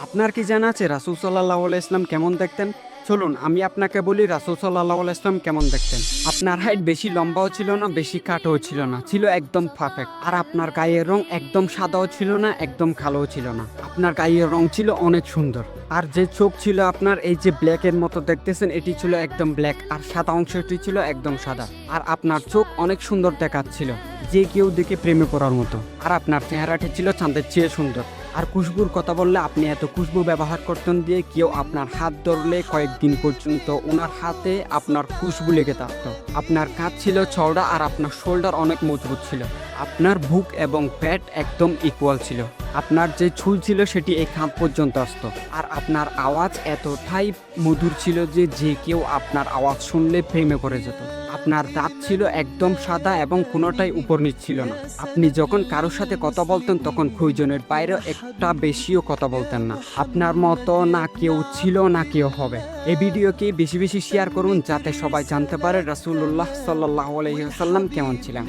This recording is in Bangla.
আপনার কি জানা আছে রাসূল সাল্লাল্লাহু আলাইহি ইসলাম কেমন দেখতেন? চলুন আমি আপনাকে বলি রাসূল সাল্লাল্লাহু আলাইহি ইসলাম কেমন দেখতেন। আপনার হাইট বেশি লম্বাও ছিল না, বেশি খাটোও ছিল না, ছিল একদম পারফেক্ট। আর আপনার গায়ের রং একদম সাদাও ছিল না, একদম কালোও ছিল না। আপনার গায়ের রং ছিল অনেক সুন্দর। আর যে চোখ ছিল আপনার এই যে ব্ল্যাকের মতো দেখতেছেন, এটি ছিল একদম ব্ল্যাক, আর সাদা অংশটি ছিল একদম সাদা। আর আপনার চোখ অনেক সুন্দর দেখাচ্ছিল, যে কেউ দেখে প্রেমে পড়ার মতো। আর আপনার চেহারাটি ছিল চাঁদের চেয়ে সুন্দর। আর খুশবুর কথা বললে, আপনি এত খুশবু ব্যবহার করতেন দিয়ে কেউ আপনার হাত ধরলে কয়েকদিন পর্যন্ত ওনার হাতে আপনার খুশবু লেগে থাকতো। আপনার কাঁধ ছিল চওড়া, আর আপনার শোল্ডার অনেক মজবুত ছিল। আপনার বুক এবং পেট একদম ইকুয়াল ছিল। আপনার যে চুল ছিল সেটি এই কাঁধ পর্যন্ত আসতো। আর আপনার আওয়াজ এতটাই মধুর ছিল যে যে কেউ আপনার আওয়াজ শুনলে প্রেমে পড়ে যেত। আপনার দাঁত ছিল একদম সাদা এবং কোনোটাই উপর নিচ ছিল না। আপনি যখন কারোর সাথে কথা বলতেন তখন প্রয়োজনের বাইরে একটা বেশিও কথা বলতেন না। আপনার মতো না কেউ ছিল, না কেউ হবে। এই ভিডিওকে বেশি বেশি শেয়ার করুন, যাতে সবাই জানতে পারে রাসূলুল্লাহ সাল্লাল্লাহু আলাইহি ওয়াসাল্লাম কেমন ছিলেন।